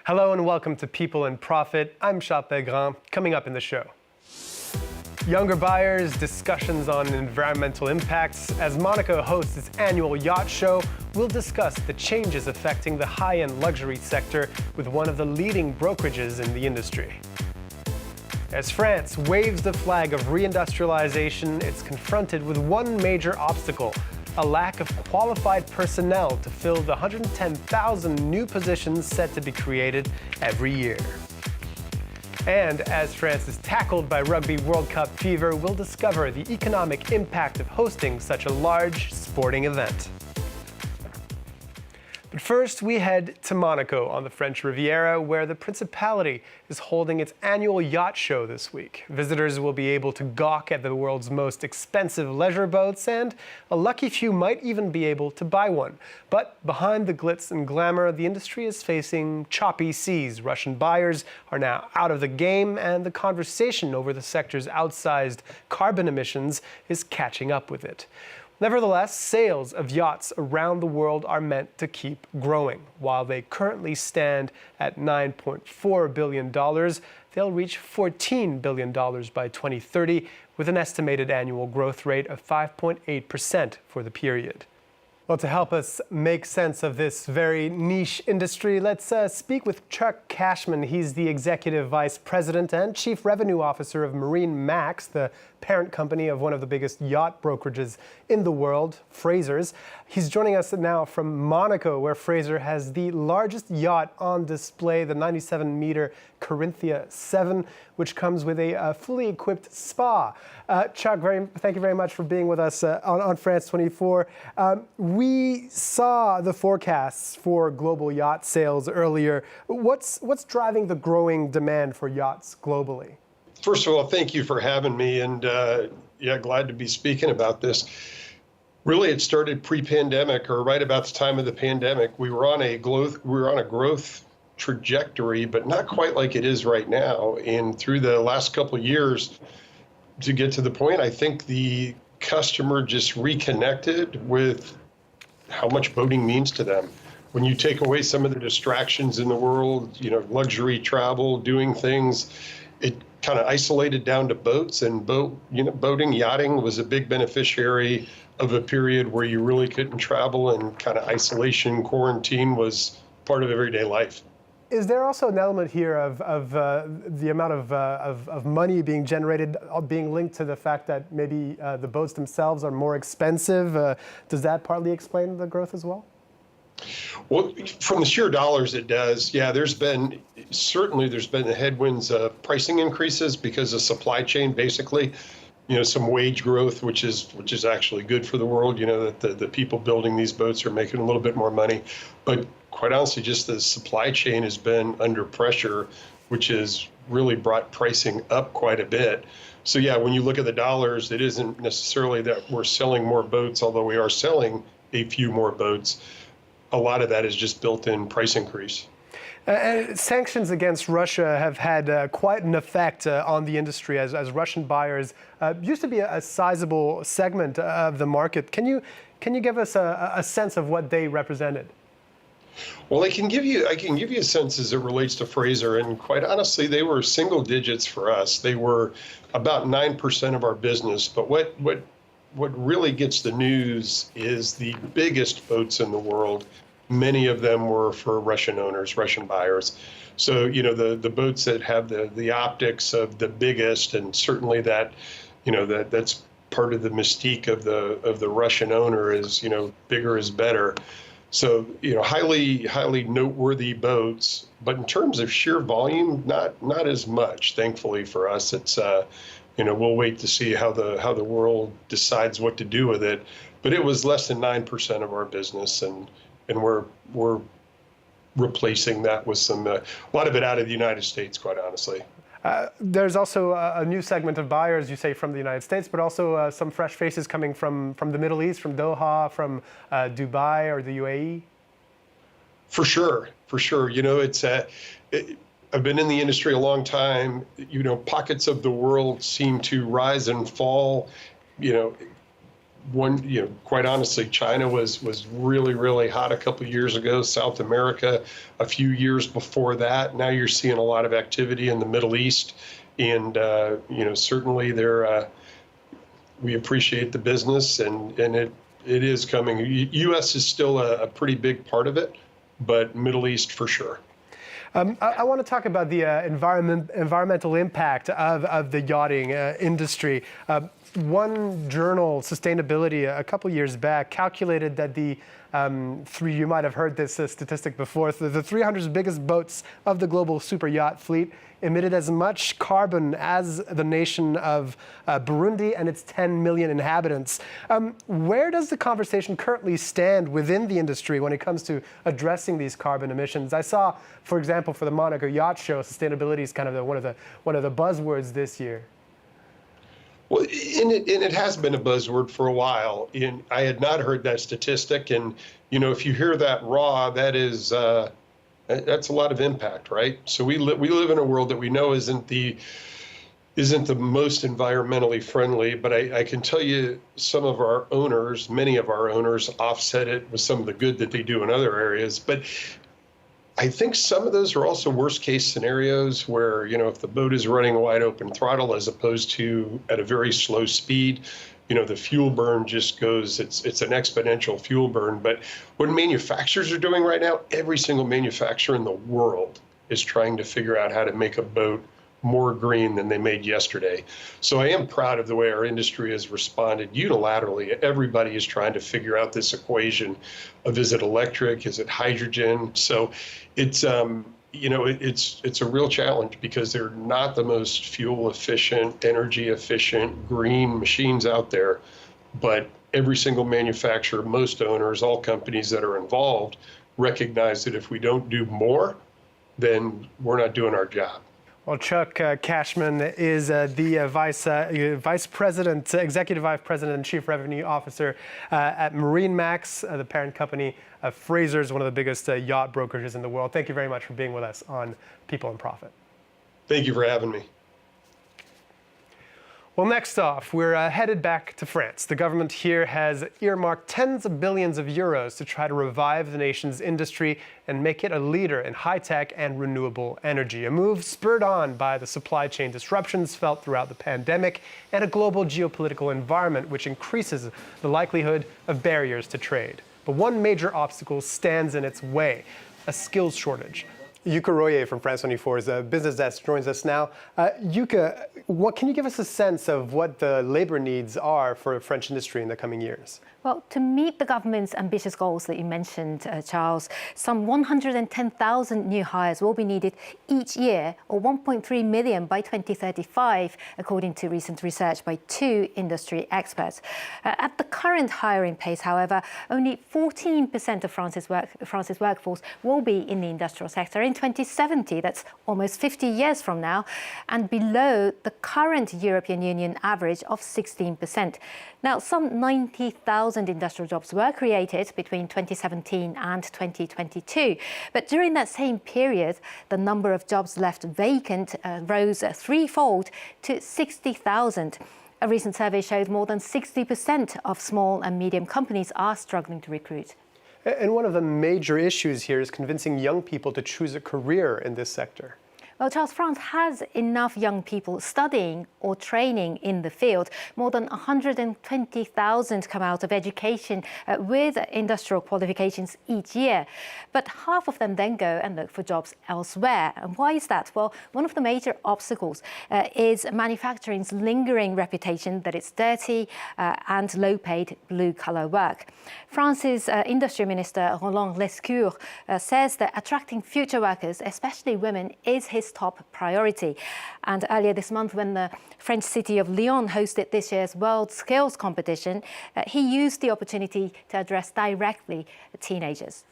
Hello and welcome to People and Profit. I'm choppy. Coming up in the show. Younger buyers, discussions on environmental impacts. As Monaco hosts its annual Yacht Show, we'll discuss the changes affecting the high-end luxury sector with one of the leading brokerages in the industry. As France waves the flag of reindustrialization, it's confronted with one major obstacle: a lack of qualified personnel to fill the 110,000 new positions set to be created every year. And as France is tackled by Rugby World Cup fever, we'll discover the economic impact of hosting such a large sporting event. But first, we head to Monaco on the French Riviera, where the principality is holding its annual yacht show this week. Visitors will be able to gawk at the world's most expensive leisure boats, and a lucky few might even be able to buy one. But behind the glitz and glamour, the industry is facing choppy seas. Russian buyers are now out of the game, and the conversation over the sector's outsized carbon emissions is catching up with it. Nevertheless, sales of yachts around the world are meant to keep growing. While they currently stand at $9.4 billion, they'll reach $14 billion by 2030, with an estimated annual growth rate of 5.8% for the period. Well, to help us make sense of this very niche industry, let's speak with Chuck Cashman. He's the Executive Vice President and Chief Revenue Officer of Marine Max, the parent company of one of the biggest yacht brokerages in the world, Fraser's. He's joining us now from Monaco, where Fraser has the largest yacht on display, the 97-meter Corinthia 7, which comes with a fully equipped spa. Chuck, thank you very much for being with us on France 24. We saw the forecasts for global yacht sales earlier. What's driving the growing demand for yachts globally? First of all, thank you for having me, and glad to be speaking about this. Really, it started pre-pandemic, or right about the time of the pandemic. We were on a growth trajectory, but not quite like it is right now. And through the last couple of years, to get to the point, I think the customer just reconnected with how much boating means to them. When you take away some of the distractions in the world, luxury travel, doing things, it kind of isolated down to boats, and boating, yachting was a big beneficiary of a period where you really couldn't travel, and kind of isolation, quarantine was part of everyday life. Is there also an element here of the amount of money being generated being linked to the fact that maybe the boats themselves are more expensive? Does that partly explain the growth as well? Well, from the sheer dollars, it does. Yeah, there's been the headwinds of pricing increases because of supply chain, basically. Some wage growth, which is actually good for the world. That the people building these boats are making a little bit more money. But quite honestly, just the supply chain has been under pressure, which has really brought pricing up quite a bit. So yeah, when you look at the dollars, it isn't necessarily that we're selling more boats, although we are selling a few more boats. A lot of that is just built-in price increase. Sanctions against Russia have had quite an effect on the industry, as Russian buyers used to be a sizable segment of the market. Can you give us a sense of what they represented? Well, I can give you a sense as it relates to Fraser, and quite honestly, they were single digits for us. They were about 9% of our business. But what really gets the news is the biggest boats in the world. Many of them were for Russian owners, Russian buyers. So, the boats that have the optics of the biggest, and certainly that's part of the mystique of the Russian owner is, bigger is better. So, highly noteworthy boats, but in terms of sheer volume, not as much. Thankfully for us, it's we'll wait to see how the world decides what to do with it. But it was less than 9% of our business, and we're replacing that with a lot of it out of the United States, quite honestly. There's also a new segment of buyers, you say, from the United States, but also some fresh faces coming from the Middle East, from Doha, from Dubai or the UAE. For sure. I've been in the industry a long time. Pockets of the world seem to rise and fall, quite honestly, China was really, really hot a couple of years ago. South America, a few years before that. Now you're seeing a lot of activity in the Middle East, and certainly we appreciate the business, and it is coming. U.S. is still a pretty big part of it, but Middle East for sure. I want to talk about the environmental impact of the yachting industry. One journal, Sustainability, a couple years back, calculated that you might have heard this statistic before, the 300 biggest boats of the global super yacht fleet emitted as much carbon as the nation of Burundi and its 10 million inhabitants. Where does the conversation currently stand within the industry when it comes to addressing these carbon emissions? I saw, for example, for the Monaco Yacht Show, sustainability is kind of one of the buzzwords this year. Well, and it has been a buzzword for a while. And I had not heard that statistic. And, if you hear that raw, that's a lot of impact, right? So we live in a world that we know isn't the most environmentally friendly, but I can tell you many of our owners offset it with some of the good that they do in other areas. But I think some of those are also worst case scenarios where, if the boat is running wide open throttle as opposed to at a very slow speed, the fuel burn just goes, it's an exponential fuel burn. But what manufacturers are doing right now, every single manufacturer in the world is trying to figure out how to make a boat more green than they made yesterday. So I am proud of the way our industry has responded unilaterally. Everybody is trying to figure out this equation of, is it electric, is it hydrogen? So it's it's a real challenge because they're not the most fuel efficient, energy efficient, green machines out there. But every single manufacturer, most owners, all companies that are involved recognize that if we don't do more, then we're not doing our job. Well, Chuck Cashman is the Vice President, Executive Vice President and Chief Revenue Officer at MarineMax, the parent company of Fraser's, one of the biggest yacht brokerages in the world. Thank you very much for being with us on People and Profit. Thank you for having me. Well, next off, we're headed back to France. The government here has earmarked tens of billions of euros to try to revive the nation's industry and make it a leader in high-tech and renewable energy. A move spurred on by the supply chain disruptions felt throughout the pandemic and a global geopolitical environment which increases the likelihood of barriers to trade. But one major obstacle stands in its way: a skills shortage. Yuka Royer from France 24 is a business desk joins us now. Yuka, can you give us a sense of what the labor needs are for French industry in the coming years? Well, to meet the government's ambitious goals that you mentioned, Charles, some 110,000 new hires will be needed each year, or 1.3 million by 2035, according to recent research by two industry experts. At the current hiring pace, however, only 14% of France's workforce will be in the industrial sector in 2070. That's almost 50 years from now, and below the current European Union average of 16%. Now, some 90,000 industrial jobs were created between 2017 and 2022. But during that same period, the number of jobs left vacant rose threefold to 60,000. A recent survey showed more than 60% of small and medium companies are struggling to recruit. And one of the major issues here is convincing young people to choose a career in this sector. Well, Charles, France has enough young people studying or training in the field. More than 120,000 come out of education with industrial qualifications each year. But half of them then go and look for jobs elsewhere. And why is that? Well, one of the major obstacles is manufacturing's lingering reputation that it's dirty and low-paid blue-collar work. France's Industry Minister Roland Lescure says that attracting future workers, especially women, is his top priority. And earlier this month, when the French city of Lyon hosted this year's World Skills Competition, he used the opportunity to address directly teenagers.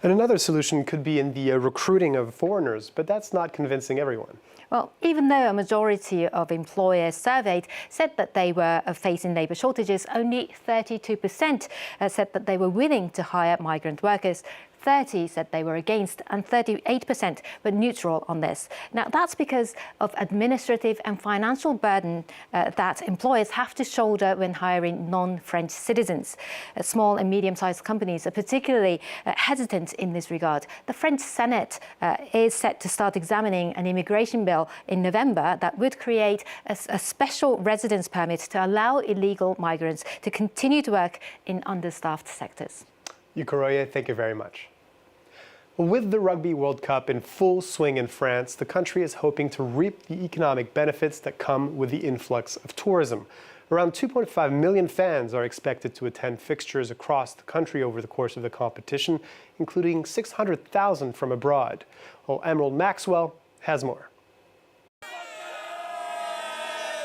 And another solution could be in the recruiting of foreigners, but that's not convincing everyone. Well, even though a majority of employers surveyed said that they were facing labour shortages, only 32% said that they were willing to hire migrant workers. 30 said they were against, and 38% were neutral on this. Now, that's because of administrative and financial burden that employers have to shoulder when hiring non-French citizens. Small and medium-sized companies are particularly hesitant in this regard. The French Senate is set to start examining an immigration bill in November that would create a special residence permit to allow illegal migrants to continue to work in understaffed sectors. Yukoroye, thank you very much. Well, with the Rugby World Cup in full swing in France, the country is hoping to reap the economic benefits that come with the influx of tourism. Around 2.5 million fans are expected to attend fixtures across the country over the course of the competition, including 600,000 from abroad. Well, Emerald Maxwell has more.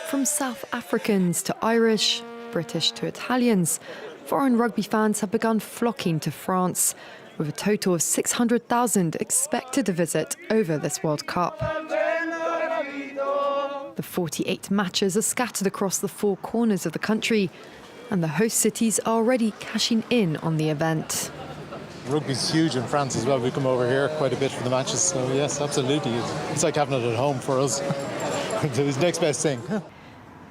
From South Africans to Irish, British to Italians, foreign rugby fans have begun flocking to France, with a total of 600,000 expected to visit over this World Cup. The 48 matches are scattered across the four corners of the country, and the host cities are already cashing in on the event. Rugby's huge in France as well. We come over here quite a bit for the matches, so yes, absolutely. It's like having it at home for us. It's the next best thing.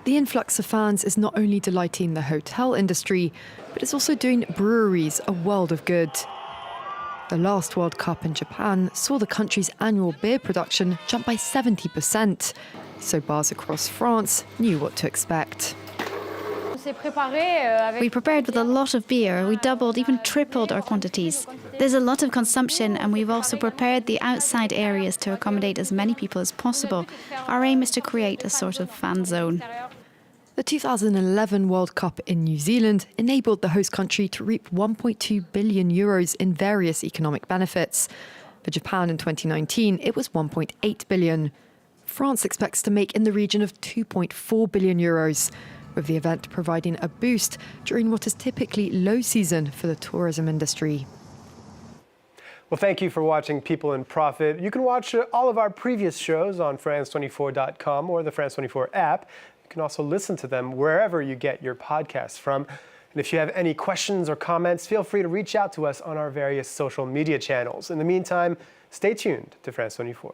The influx of fans is not only delighting the hotel industry, but it's also doing breweries a world of good. The last World Cup in Japan saw the country's annual beer production jump by 70%, so bars across France knew what to expect. We prepared with a lot of beer. We doubled, even tripled our quantities. There's a lot of consumption, and we've also prepared the outside areas to accommodate as many people as possible. Our aim is to create a sort of fan zone. The 2011 World Cup in New Zealand enabled the host country to reap €1.2 billion in various economic benefits. For Japan in 2019, it was €1.8 billion. France expects to make in the region of €2.4 billion, with the event providing a boost during what is typically low season for the tourism industry. Well, thank you for watching People in Profit. You can watch all of our previous shows on France24.com or the France24 app. You can also listen to them wherever you get your podcasts from. And if you have any questions or comments, feel free to reach out to us on our various social media channels. In the meantime, stay tuned to France24.